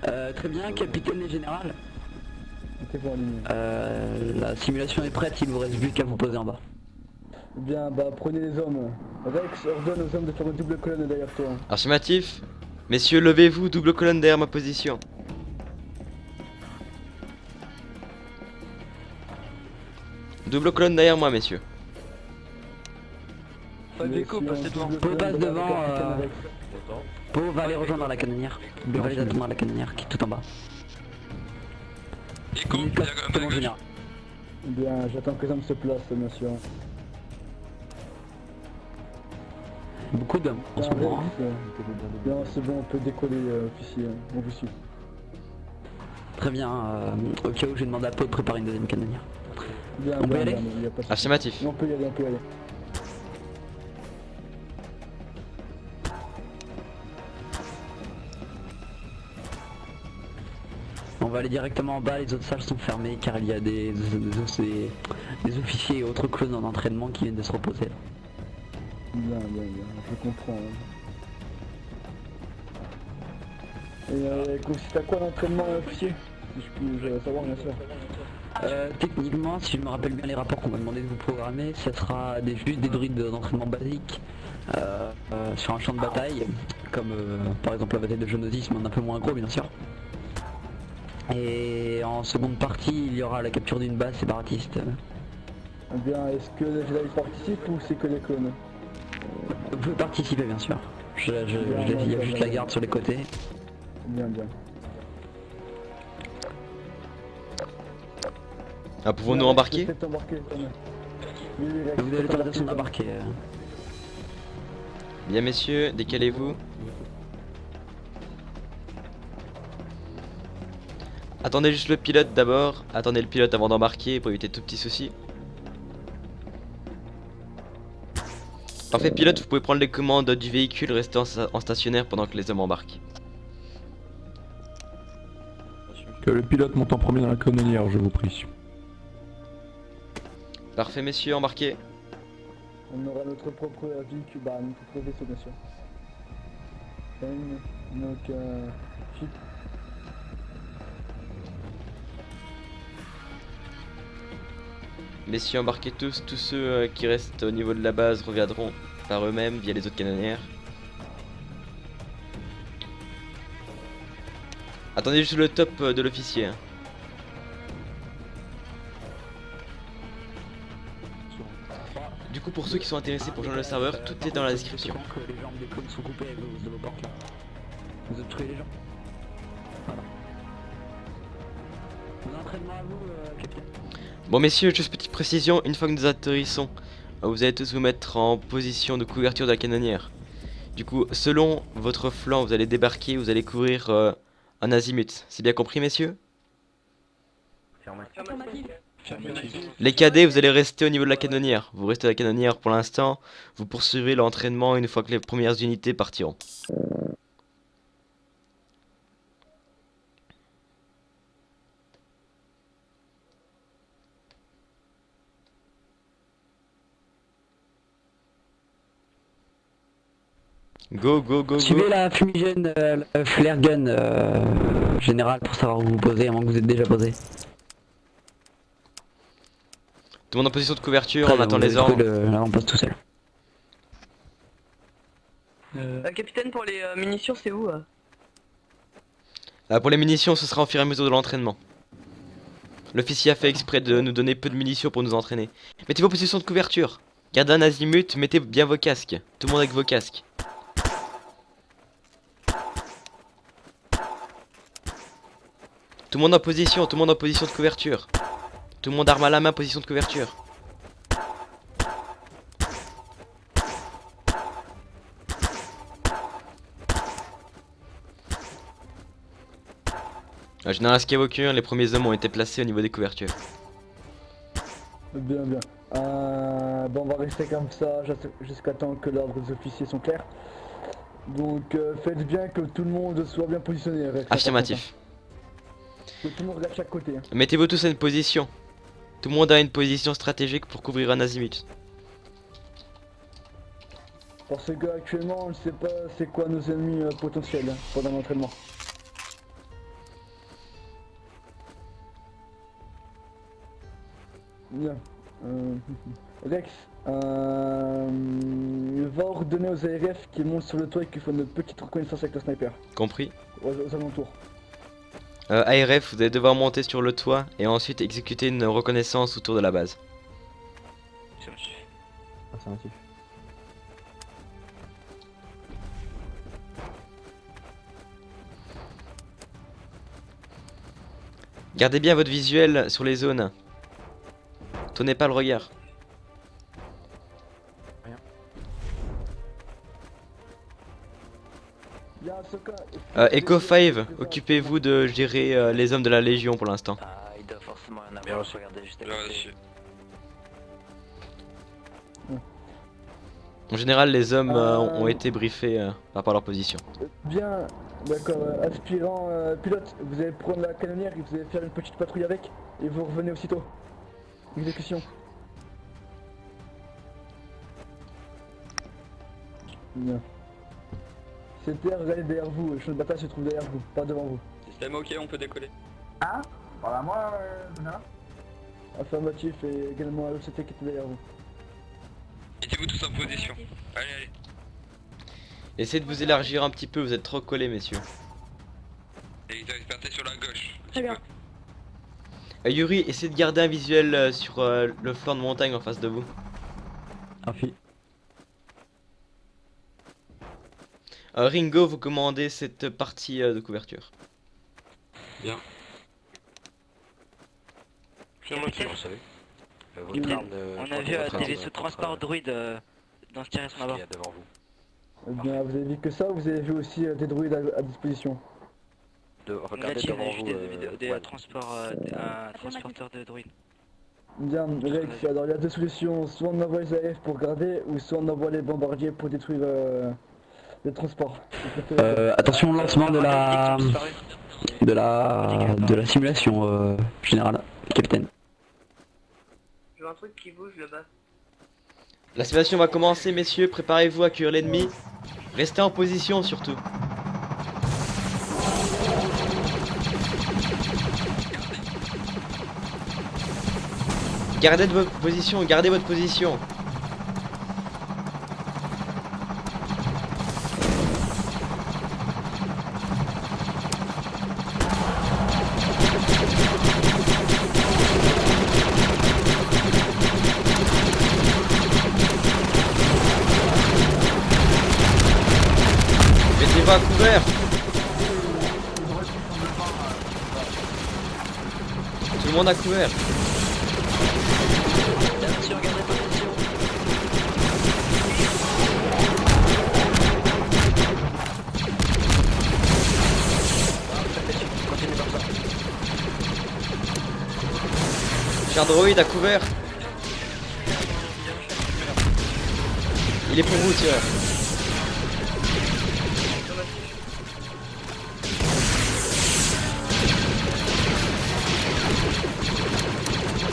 Très bien, capitaine et général. Ok, bon, ligne. La simulation est prête, il vous reste plus qu'à vous poser en bas. Bien, bah prenez les hommes. Rex ordonne aux hommes de faire une double colonne derrière toi. Affirmatif. Messieurs, levez-vous, double colonne derrière ma position. Double colonne derrière moi, messieurs. Pas d'écho, passez devant. Pau passe devant, Rex. Pau va aller rejoindre la canonnière. Il va les attendre à la canonnière qui est tout en bas. Écho, il y a Tout mon général. Bien, j'attends que les hommes se placent, monsieur. Beaucoup d'hommes en ce Bien, moment. Rex. Bien, c'est bon, on peut décoller, officier. On vous suit. Très bien, au cas où je demande à Pau de préparer une deuxième canonnière. Bien, On peut y aller bien, y a pas de souci. Affirmatif. On peut y aller, on peut y aller. On va aller directement en bas, les autres salles sont fermées car il y a des officiers et autres clones en entraînement qui viennent de se reposer. Bien, je comprends. Et consiste à quoi l'entraînement, officier? Si je puis savoir, bien sûr. Techniquement, si je me rappelle bien les rapports qu'on m'a demandé de vous programmer, ça sera juste des druides d'entraînement basique sur un champ de bataille, comme par exemple la bataille de Geonosis, mais un peu moins gros bien sûr. Et en seconde partie, il y aura la capture d'une base séparatiste. Bien, est-ce que les Jedi participent ou c'est que les clones? Vous pouvez participer bien sûr. Il y a juste la garde sur les côtés. Bien. Ah, pouvons-nous embarquer? Peut-être embarquer, quand même. Oui, Rex, Vous avez peut-être l'autorisation embarquer. d'embarquer. Bien, messieurs, décalez-vous. Attendez juste le pilote d'abord. Attendez le pilote avant d'embarquer pour éviter tout petit souci. Parfait, pilote, vous pouvez prendre les commandes du véhicule, rester en stationnaire pendant que les hommes embarquent. Que le pilote monte en premier dans la canonnière, je vous prie. Parfait, messieurs, embarquez. On aura notre propre véhicule, bah notre propre vaisseau, bien sûr. Donc, ship. Messieurs, embarquez tous ceux qui restent au niveau de la base reviendront par eux-mêmes via les autres canonnières. Attendez juste le top de l'officier. Hein. Du coup, pour ceux qui sont intéressés pour joindre le serveur, tout est dans la description. Que les jambes des clones sont coupées de vos portes là. Vous avez tué les gens. Voilà. Vos entraînements à vous, capitaine. Bon messieurs, juste petite précision, une fois que nous atterrissons, vous allez tous vous mettre en position de couverture de la canonnière. Du coup, selon votre flanc, vous allez débarquer, vous allez couvrir un azimut. C'est bien compris messieurs? Les cadets, vous allez rester au niveau de la canonnière. Vous restez à la canonnière pour l'instant, vous poursuivrez l'entraînement une fois que les premières unités partiront. Go. Suivez la fumigène, la flare gun générale pour savoir où vous posez, à moins que vous êtes déjà posé. Tout le monde en position de couverture, Très on bien, attend vous les avez trouvé ordres. l'avant-poste tout seul. Capitaine, pour les munitions, c'est où Pour les munitions, ce sera au fur et à mesure de l'entraînement. L'officier a fait exprès de nous donner peu de munitions pour nous entraîner. Mettez-vous en position de couverture. Gardez un azimut, mettez bien vos casques. Tout le monde avec vos casques. Tout le monde en position de couverture. Tout le monde arme à la main, position de couverture. Général Skywalker, les premiers hommes ont été placés au niveau des couvertures. Bien. Bon, on va rester comme ça jusqu'à temps que l'ordre des officiers sont clairs. Donc, faites bien que tout le monde soit bien positionné. Rex, Affirmatif. que tout le monde regarde chaque côté. Hein. Mettez-vous tous à une position. Tout le monde a une position stratégique pour couvrir un azimut. Parce que actuellement, on ne sait pas c'est quoi nos ennemis potentiels pendant l'entraînement. Bien. Rex, va ordonner aux ARF qui montent sur le toit et qui font une petite reconnaissance avec le sniper, Compris. aux alentours. ARF, vous allez devoir monter sur le toit et ensuite exécuter une reconnaissance autour de la base. Affirmatif. Gardez bien votre visuel sur les zones. Tournez pas le regard. Bien, Ahsoka, Echo 5, occupez-vous de gérer les hommes de la Légion pour l'instant. Ah, il doit forcément en avoir, regardez juste à côté. En général, les hommes ont été briefés par rapport à leur position. Bien, d'accord, aspirant pilote, vous allez prendre la canonnière et vous allez faire une petite patrouille avec, et vous revenez aussitôt. Exécution. Bien. CTR, regardez derrière vous, le champ de bataille se trouve derrière vous, pas devant vous. Système ok, on peut décoller. Hein? Voilà, moi, non. Affirmatif et également à l'OCT qui était derrière vous. Mettez-vous tous en position. Allez, allez. Essayez de vous élargir un petit peu, vous êtes trop collés, messieurs. Et ils doivent partir sur la gauche. Très bien. Yuri, essayez de garder un visuel sur le flanc de montagne en face de vous. Afi. Ringo, vous commandez cette partie de couverture. Bien. C'est moi qui vous savez. Votre Oui. arme de... On a vu des vaisseaux transport druides dans ce direction là-bas. Il y a devant vous. Bien, vous avez vu que ça, vous avez vu aussi des droïdes à disposition. De... On a Regardez dit, on devant a vu vous. des ouais. transporteurs de druides. Bien, Rex, alors il y a deux solutions, soit on envoie les AF pour garder, ou soit on envoie les bombardiers pour détruire les transports. Attention au lancement de la simulation générale, capitaine. Je vois un truc qui bouge là-bas. La simulation va commencer, messieurs, préparez-vous à accueillir l'ennemi. Restez en position surtout. Gardez votre position, gardez votre position. Mettez-vous à couvert. Tout le monde à couvert. Attention, gardez position. Continuez comme ça. Cher droïde à couvert. Il est pour vous, tireur.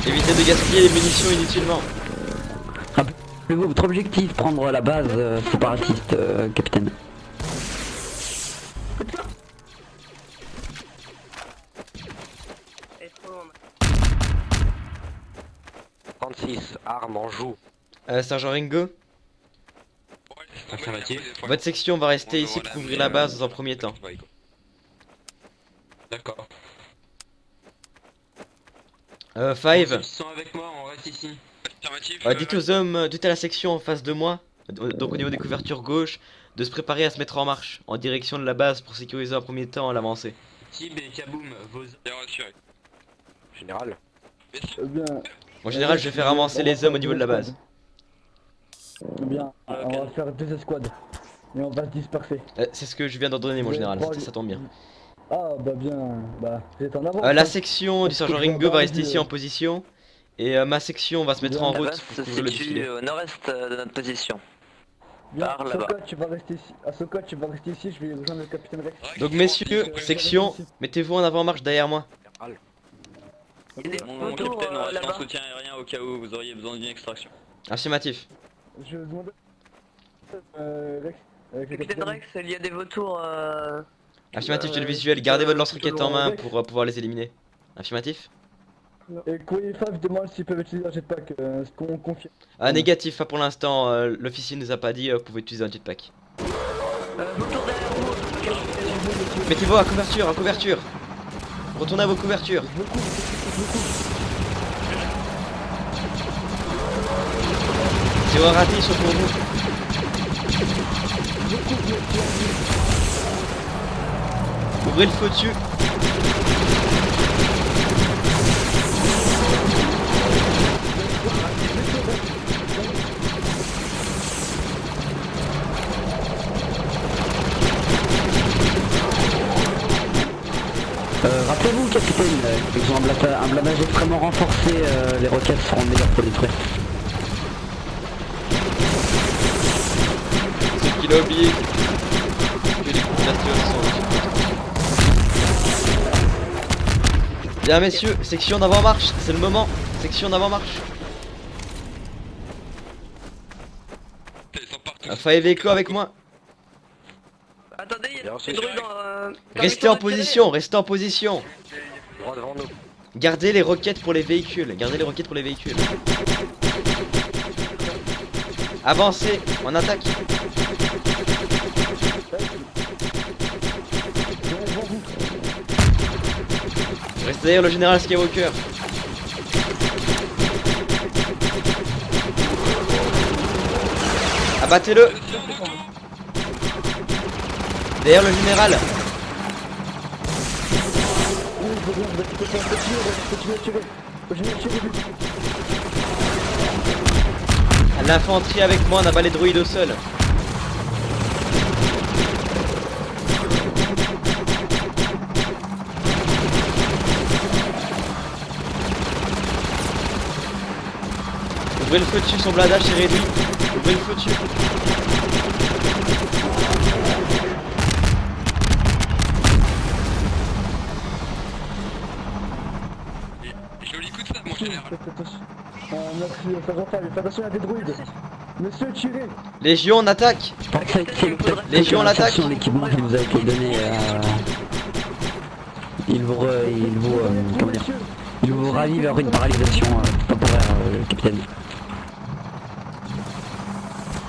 Évitez de gaspiller les munitions inutilement. Rappelez-vous votre objectif, prendre la base séparatiste, capitaine. Elle est trop loin. 36, arme en joue. Sergent Ringo, Affirmatif. votre section va rester ici pour couvrir la base dans un premier temps. D'accord. Five, Ils sont avec moi, on reste ici. Affirmatif. dites aux hommes, dites à la section en face de moi, donc au niveau des couvertures gauche, de se préparer à se mettre en marche, en direction de la base pour sécuriser en premier temps à l'avancée. Tib et Kaboom, vos... Bien rassuré. Général. Bien, En général, je vais faire avancer les hommes au niveau de la base. bien, on va faire deux escouades. Et on va se disperser. C'est ce que je viens d'ordonner, mon général, ça tombe bien. Ah bah bien, bah vous êtes en avant. La section du sergent Ringo va rester ici en position, et ma section va se mettre en La route base pour se couvrir le situe défilé. au nord-est de notre position. Bien, par là-bas. Ahsoka, tu vas rester ici. Ahsoka, tu vas rester ici, je vais rejoindre le capitaine Rex. Donc messieurs, section, mettez-vous en avant-marche derrière moi. Général. Il y a des Mon photos capitaine, on reste en là-bas. soutien aérien au cas où vous auriez besoin d'une extraction. Affirmatif. Je demande Rex, avec le Capitaine Rex, il y a des vautours. Affirmatif, j'ai le visuel, gardez votre lance-roquette en main pour pouvoir les éliminer. Affirmatif. Et Courrier Fab demande s'ils peuvent utiliser un jetpack, ce qu'on confirme. Ah, négatif, pas pour l'instant. L'officier nous a pas dit que vous pouvez utiliser un jetpack. Vautour derrière vous. Mettez-vous à couverture, à couverture. Retournez à vos couvertures. Tir raté, ils sont pour vous. Ouvrez le feu dessus. Rappelez-vous, capitaine, ils ont un blindage extrêmement renforcé, les roquettes seront meilleures pour détruire. Ce qu'il a oublié que les couvertures sont... Bien messieurs, section d'avant-marche, c'est le moment. Section d'avant-marche. Ils sont partout. Five Echo avec moi. Attendez, il y Bien a reçu. des druides dans... Restez en position, restez en position. Droit devant nous. Gardez les roquettes pour les véhicules, gardez les roquettes pour les véhicules. Avancez, on attaque. Restez derrière le général Skywalker. Abattez-le. Derrière le général. À l'infanterie avec moi, on a pas les druides au sol. Ouvrez le feu dessus, son blindage est réduit. Ouvrez le feu dessus. Joli coup de ça, mon général. Merci, faites attention, il y a des druides. Monsieur, tirez. Légion, on attaque. Légion, l'attaque. L'équipement qui vous a été donné, il vous comment dire, il vous ravive vers une paralysation temporaire, capitaine.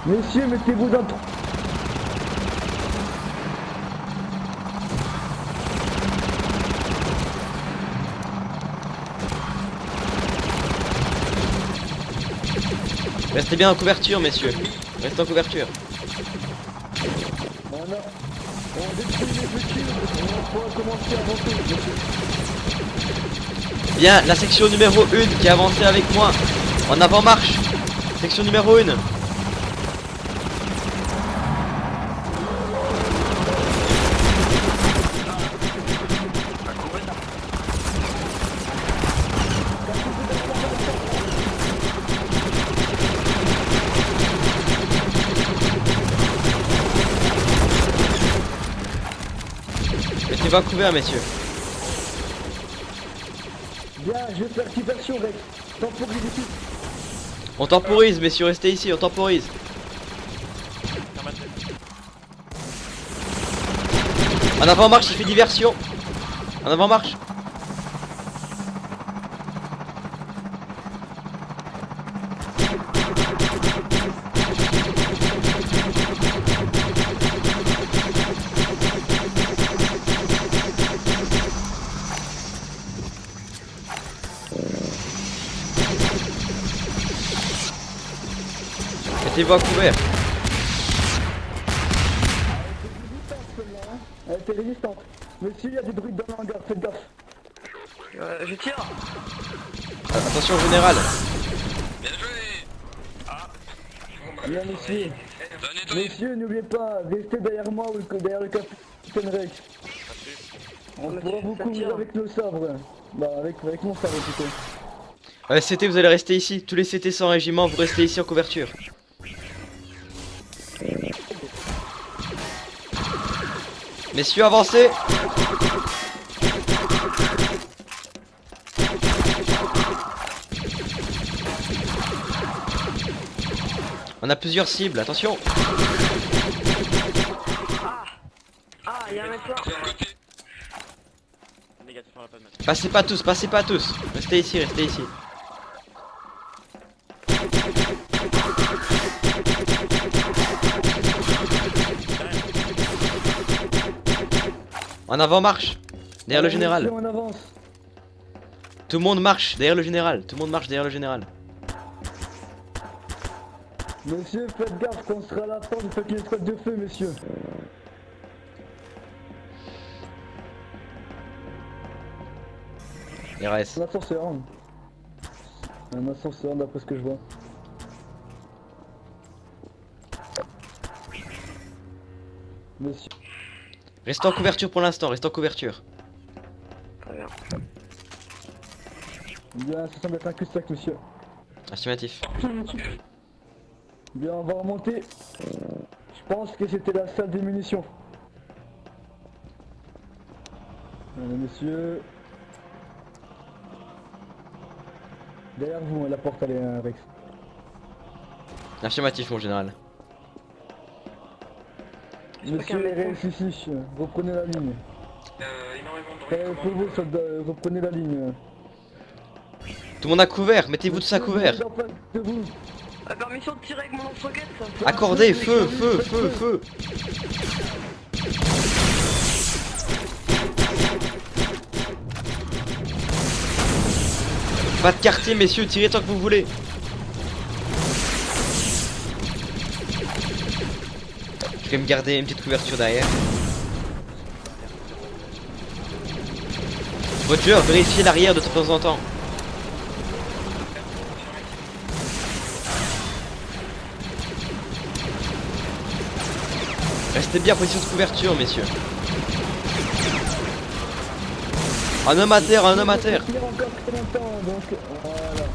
Messieurs, mettez-vous dans le trou. Restez bien en couverture, messieurs. Restez en couverture. On détruit les véhicules, on va commencer à avancer, monsieur. Bien, la section numéro 1 qui a avancé avec moi. En avant-marche. Section numéro 1. Mettez-vous à couvert, messieurs. Bien, je vais faire activation, Rex. Temporise ici. On temporise, messieurs, restez ici, on temporise. En avant-marche, il fait diversion. En avant-marche. Mettez-vous à couvert. Elle était résistante. Monsieur, il y a des druides dans le hangar, faites gaffe. Je tire. Attention, général. Bien joué. Bien, messieurs. Donnez. Messieurs, n'oubliez pas, restez derrière moi ou derrière le capitaine Rex. On pourra vous couvrir avec nos sabres. Bah, avec mon sabre plutôt. CT, vous allez rester ici. Tous les CT sans régiment, vous restez ici en couverture. Messieurs, avancez. On a plusieurs cibles, attention. Ah, il y a un mec là. De l'autre côté. négatif, on l'a pas de masque. Passez pas tous, passez pas tous. Restez ici, restez ici. En avant, marche. Derrière le Allez, général. monsieur, on avance. Tout le monde marche derrière le général. Tout le monde marche derrière le général. Monsieur, faites gaffe quand on sera à la fin, vous faites une escouade de feu, monsieur. RS. Un ascenseur. Hein. Un ascenseur d'après ce que je vois. Monsieur. Restez en couverture pour l'instant, restez en couverture. Bien, ça semble être un cul-de-sac, monsieur. Affirmatif. Bien, on va remonter. Je pense que c'était la salle des munitions. Allez, monsieur. Derrière vous, la porte, elle est Rex. Affirmatif, mon général. Monsieur Rex ici, reprenez la ligne. Pour vous, soldats, reprenez la ligne. Tout le monde à couvert, mettez-vous tous à couvert. De vous. Permission de tirer avec mon lance-roquette, ça me fait... Accordez, feu, feu, feu, feu. Pas de quartier, messieurs, tirez tant que vous voulez. Je vais me garder une petite couverture derrière. Roger, vérifiez l'arrière de temps en temps. Restez bien en position de couverture, messieurs. Un homme à terre, un homme à terre. Il y a encore très longtemps, donc voilà.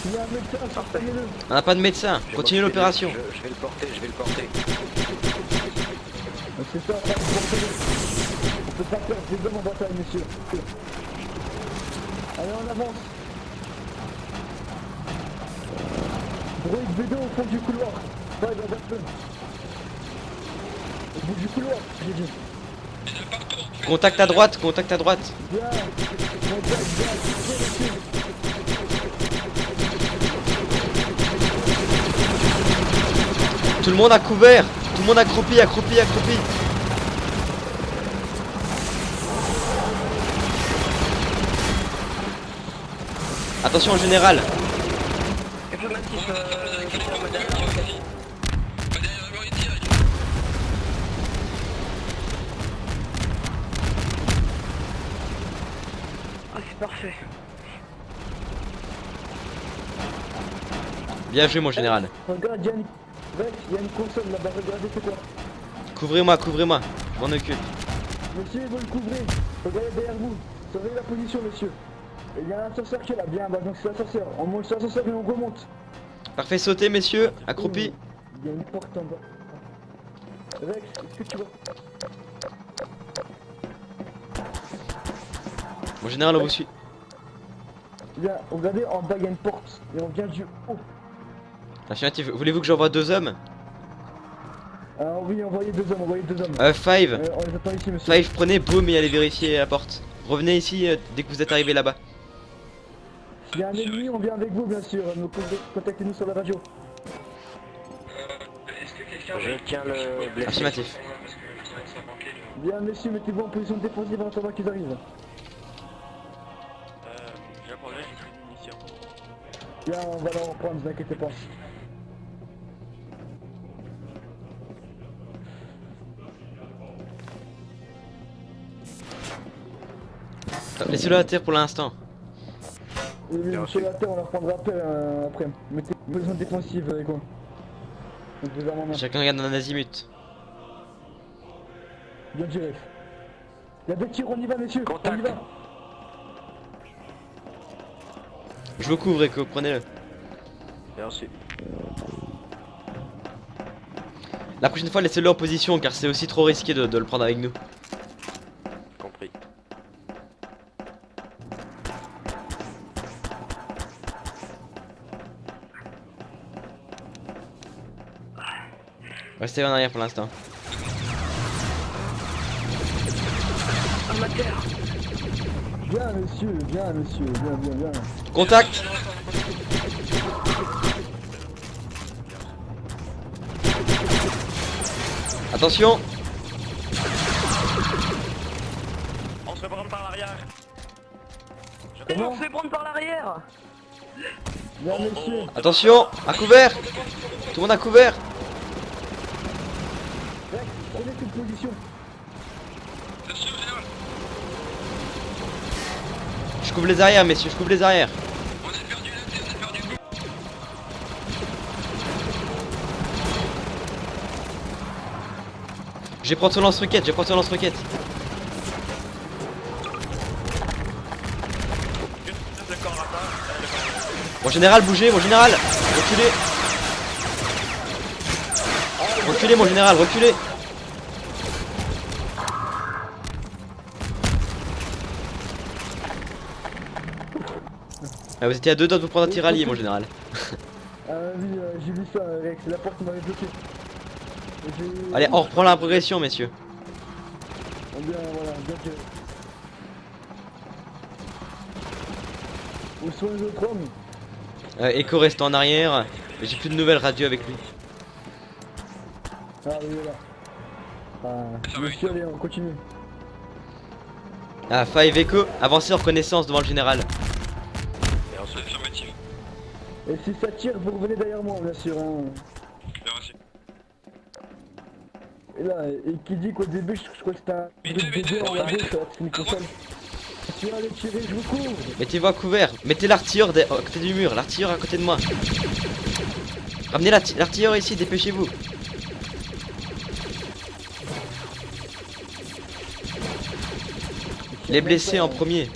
Il y a un médecin, sortez-le. On n'a pas de médecin. Continuez l'opération. Je vais le porter, je vais le porter. C'est ça, on peut pas perdre des hommes en bataille, messieurs. Allez, on avance. Droïde Bédo au fond du couloir. Ouais, dans un peu. Au bout du couloir, j'ai dit. Contact à droite, contact à droite. Bien. Contact, bien. Messieurs. Tout le monde à couvert. Tout le monde accroupi, accroupi, accroupi. Attention au général. Affirmatif, je tire ma dernière. Ah, c'est parfait. Bien joué, mon général. Regarde, il y a une... Rex, il y a une console là-bas, regardez c'est quoi. Couvrez-moi, couvrez-moi. Je m'en occupe. Monsieur, vous le couvrez. Regardez derrière vous. Surveillez la position, monsieur. Et il y a un ascenseur qui est là, bien, bah donc c'est l'ascenseur. On monte sur l'ascenseur et on remonte. Parfait, sautez, messieurs. Accroupi. Il y a une porte en bas. Rex, est-ce que tu vois? Mon général, on vous suit. Bien, regardez, en bas il y a une porte. Et on vient du haut. Affirmatif. Voulez-vous que j'envoie 2 hommes? Ah oui, envoyez 2 hommes, envoyez 2 hommes. Five. On les attend ici, monsieur. Five, prenez, boum, et allez vérifier la porte. Revenez ici dès que vous êtes arrivé là-bas. S'il y a un ennemi, on vient avec vous, bien sûr. Contactez-nous sur la radio. Je tiens le blessé. Affirmatif. Bien, messieurs, mettez-vous en position défensive en attendant qu'ils arrivent. J'ai appris, j'ai pris une munition. Bien, on va leur reprendre, ne vous inquiétez pas. Laissez-le à terre pour l'instant. Et monsieur la terre, on la reprendra après. Mettez une position défensive avec moi. Donc les armes en main. Chacun regarde un azimut. Bien tiré. Il y a 2 tirs, on y va, messieurs. Contact. On y va. Je vous couvre, Echo, prenez-le. Bien reçu. La prochaine fois, laissez-le en position car c'est aussi trop risqué de le prendre avec nous. Compris. Restez en arrière pour l'instant. ma terre. Viens monsieur, viens. Contact. Attention. On se fait prendre par l'arrière. Comment On se fait prendre par l'arrière. Viens monsieur. Attention. À couvert. Tout le monde à couvert. Rex, prenez cette position. Je couvre les arrières, messieurs, je couvre les arrières. On a perdu la tête, on a perdu le coup. Je vais prendre son lance-roquette, Mon général, bougez, mon général. Reculez. Reculez, mon général, reculez. Ah, vous étiez à 2 doigts de vous prendre un tiraillier, mon général. Ah oui, j'ai vu ça Rex, la porte m'avait bloqué. Allez, on reprend la progression, messieurs. Bien, voilà, bien tiré. Où sont les autres hommes? Echo reste en arrière. J'ai plus de nouvelles radio avec lui. Ah oui, voilà. Ah, monsieur, allez, on continue. Ah, Five Echo, avancez en reconnaissance devant le général. Affirmative. Et si ça tire, vous revenez derrière moi, bien sûr. Hein. Bien reçu. Et là, et qui dit qu'au début, je crois que c'était un truc de deux en la gauche, alors que c'est une console. Si on allait tirer, je vous couvre. Mettez-vous à couvert. Mettez l'artilleur à côté du mur. L'artilleur à côté de moi. Ramenez l'artilleur ici, dépêchez-vous. Les blessés en premier.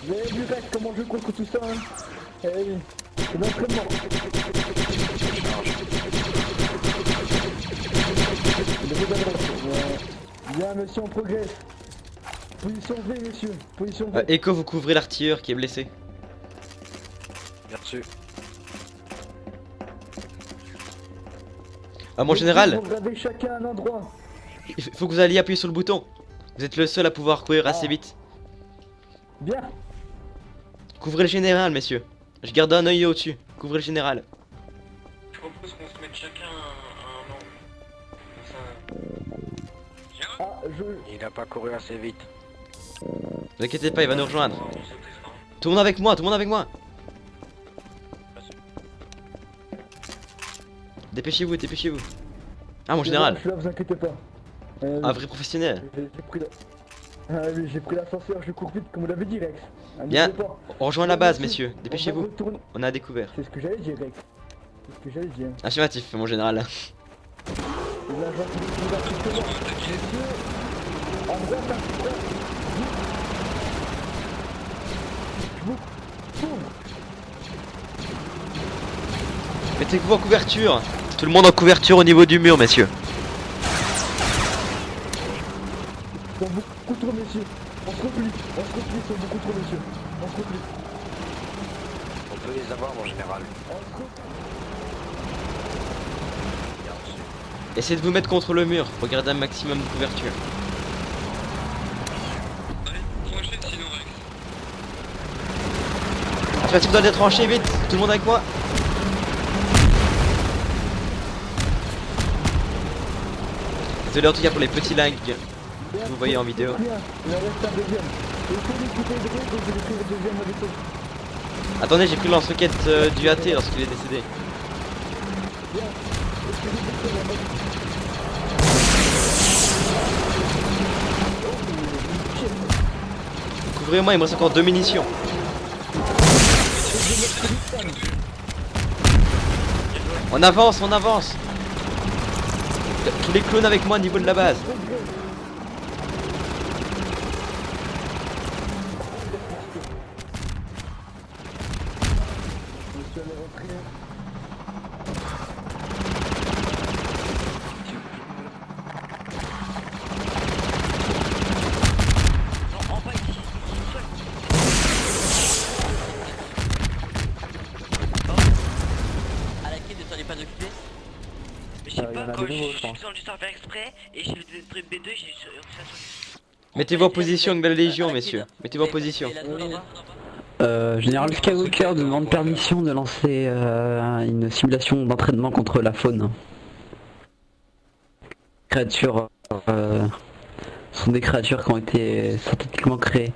Vous avez vu Rex, comment je contre tout ça, hein? Eh oui, c'est l'entraînement. De vos adresses. Ouais. Bien, monsieur, on progresse. Position V, messieurs. Position V. Echo, vous couvrez l'artilleur qui est blessé. Bien reçu. Ah, mon général, Vous regardez chacun un endroit. il faut que vous alliez appuyer sur le bouton. Vous êtes le seul à pouvoir courir assez vite. Bien. Couvrez le général, messieurs. Je garde un œil au-dessus. Couvrez le général. Je propose qu'on se mette chacun un angle. Ah, Il n'a pas couru assez vite. Ne vous inquiétez pas, il va nous rejoindre. Tout le monde avec moi, tout le monde avec moi. Dépêchez-vous, dépêchez-vous. Ah, mon général, Je suis là, vous inquiétez pas. un vrai professionnel. J'ai pris la... Ah oui, j'ai pris l'ascenseur, je cours vite comme vous l'avez dit Rex. Bien. N'hésitez pas. On rejoint la base, Merci. messieurs. On va Dépêchez-vous. retourner. On a découvert. C'est ce que j'allais dire Rex. C'est ce que j'allais dire. Affirmatif, mon général. Et là, je vais justement. Messieurs, à droite, à droite. Je vous couvre. Mettez-vous en couverture. Tout le monde en couverture au niveau du mur, messieurs. Ils sont beaucoup trop, messieurs. On se replie, ils sont beaucoup trop, messieurs. On se replie. On peut les avoir, mon général. On se replie. Bien reçu. Essayez de vous mettre contre le mur pour garder un maximum de couverture. Allez, tranchez sinon Rex. Affirmatif dans les tranchées, vite. Tout le monde avec moi. Désolé en tout cas pour les petits lags que vous voyez en vidéo. Bien, il en reste un deuxième. Essayez d'écouter le bruit, je vais écrire le deuxième avec eux. Attendez, j'ai pris le lance-roquette du AT lorsqu'il est décédé. Bien. Essayez d'écrire la mode. Couvrez-moi, il me reste encore 2 munitions. On avance, on avance. Tous les clones avec moi au niveau de la base. Monsieur le rentré. Non, en bas ici. Seul. À la quai, ne soyez pas occupés. sais il y en pas, a quand des nouveaux, je je suis pense. descendu sans faire exprès, et j'ai le truc B2, j'ai ça sur. Mettez-vous en position avec la Légion, messieurs. Mettez-vous en position. Général Skywalker demande permission de lancer une simulation d'entraînement contre la faune. Créatures sont des créatures qui ont été synthétiquement créées.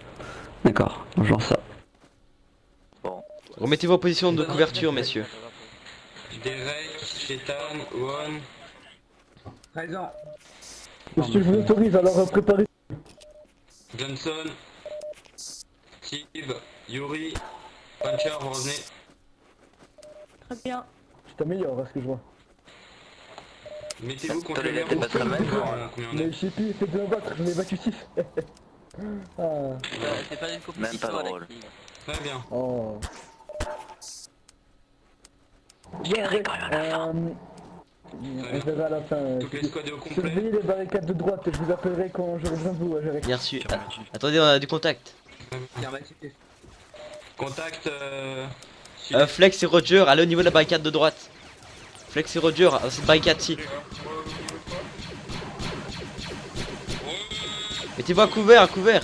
D'accord, je lance ça. Remettez-vous en position de couverture, messieurs. Derek, Shetan, One. Présent. Monsieur, je vous autorise, alors préparez. Johnson, Steve, Yuri, Puncher, vous revenez. Très bien. Tu t'améliores, à ce que je vois. Mettez-vous contre le mur. pas très mal, Combien on Mais est je sais plus, faites de me battre, j'en ai battu 6. Ah, C'est pas une compétition. Même pas drôle. Alexis. Très bien. oh. Bien, Rex, on verra à la fin. Toutes les squads au complet. Surveillez les barricades de droite et je vous appellerai quand j'aurai besoin de vous, Rex. Bien sûr. Attendez, on a du contact. Contact. Flex et Roger, allez au niveau de la barricade de droite. Flex et Roger, à cette barricade-ci. Mettez-vous à couvert, à couvert.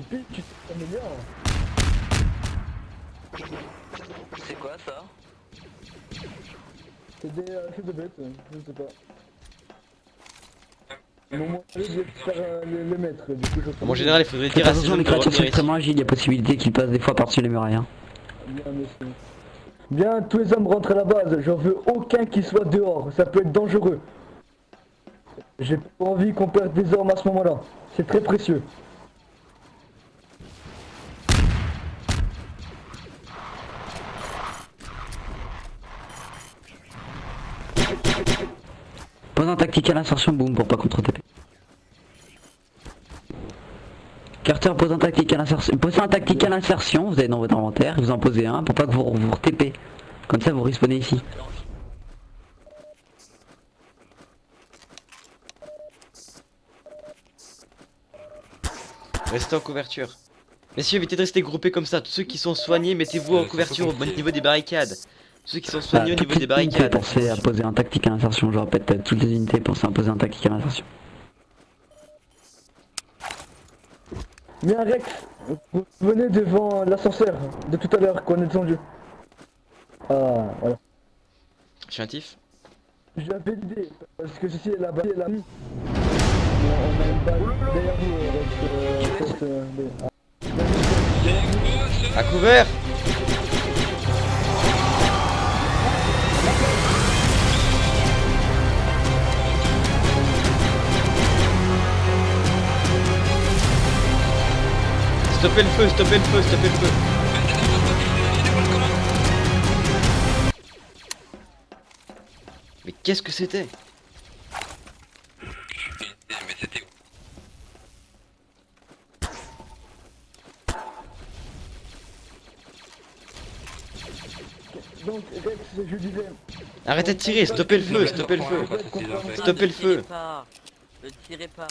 Tu t'améliores. C'est quoi ça? C'est des bêtes, je sais pas. Mon moyen de faire les maîtres, du coup je Mon général, il faudrait Faites dire à ces attention, hommes les de créatures sont revenir ici. extrêmement agiles, il y a possibilité qu'ils passent des fois par-dessus les murailles. Hein. Bien, monsieur. Bien, tous les hommes rentrent à la base, j'en veux aucun qui soit dehors, ça peut être dangereux. J'ai pas envie qu'on perde des hommes à ce moment-là, c'est très précieux. Pose un tactique à l'insertion, boum, pour pas contre-taper. Carter, pose un tactique à l'insertion. Posez un tactique à l'insertion, vous avez dans votre inventaire, vous en posez un pour pas que vous TP. Comme ça vous respawnez ici. Restez en couverture. Messieurs, évitez de rester groupés comme ça. Tous ceux qui sont soignés, mettez-vous en couverture au niveau des barricades. Tous ceux qui sont soignés au Toutes niveau des les unités, barricades. pensez à poser un tactique à l'insertion, je répète, toutes les unités pensez à poser un tactique à l'insertion. Bien Rex, vous venez devant l'ascenseur de tout à l'heure qu'on est descendu. Ah, voilà. Chénatif. J'avais l'idée, parce que ceci est là-bas, on a une balle derrière vous, Rex, À couvert. Stoppez le feu, stoppez le feu, stoppez le feu. Mais qu'est-ce que c'était? Mais c'était où? Donc Rex, je disais... Arrêtez de tirer, stoppez le feu, stoppez le feu. Stoppez le feu. Ne tirez pas.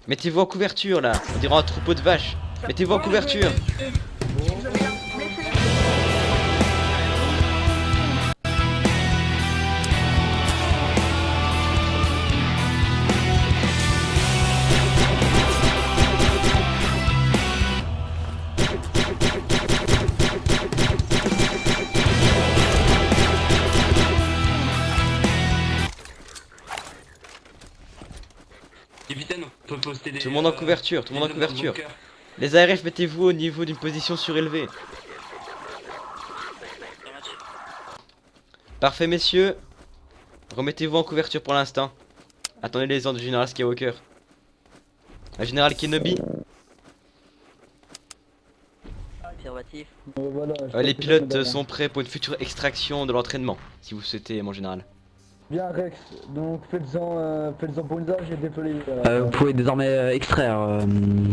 Mettez-vous en couverture là, on dirait un troupeau de vaches. Mettez-vous en couverture. Capitaine, on peut poster des. Tout le monde en couverture, tout le monde en des hommes dans le couverture. bunker. Les ARF, mettez-vous au niveau d'une position surélevée. Parfait, messieurs. Remettez-vous en couverture pour l'instant. Attendez les ordres du général Skywalker. Le général Kenobi. Observatif. Voilà, Les pilotes sont prêts pour une future extraction de l'entraînement, si vous souhaitez, mon général. Bien Rex, donc faites-en bon usage et déployez. Vous pouvez désormais extraire,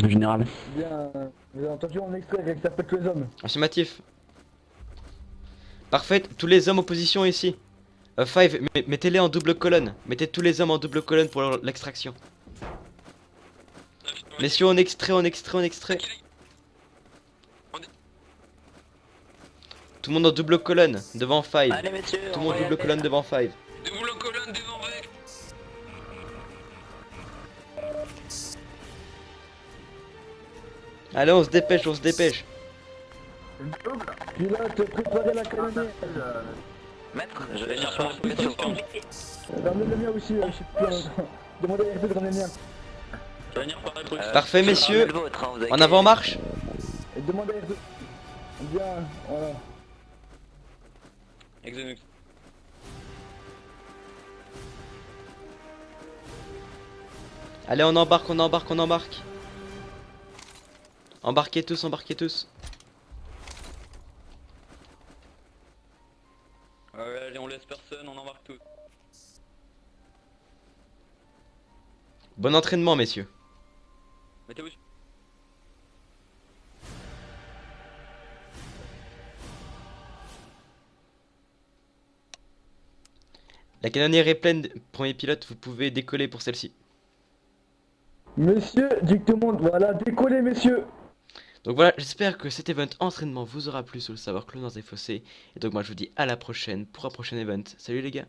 général. Bien, vous avez entendu, on extrait Rex, ça fait tous les hommes. Affirmatif. Parfait, tous les hommes en position ici. Five, mettez-les en double colonne. Mettez tous les hommes en double colonne pour l'extraction. Messieurs, on extrait, on extrait, on extrait. Tout le monde en double colonne devant Five. Allez messieurs, Tout le on monde va y double aller. colonne devant Five. Double colonne devant Vec. Allez, on se dépêche, on se dépêche. Pilote, préparez la canonnière. Maître, je Je vais vais chercher chercher un vaisseau. Ramenez le mien aussi, je sais plus. Demandez à RP de ramener le mien. Je vais venir par les bruits. Parfait, messieurs. Le vôtre, hein, vous avez En qu'à- avant marche. Et demandez à RP. Bien, voilà. Exonux. Allez, on embarque, on embarque, on embarque. Embarquez tous, embarquez tous. Allez, on laisse personne, on embarque tout. Bon entraînement, messieurs. Mettez-vous. La canonnière est pleine. Premier pilote, vous pouvez décoller pour celle-ci. Messieurs, dites tout le monde, voilà, décollez messieurs. Donc voilà, j'espère que cet event entraînement vous aura plu sur le savoir clone dans des fossés. Et donc moi je vous dis à la prochaine pour un prochain event. Salut les gars.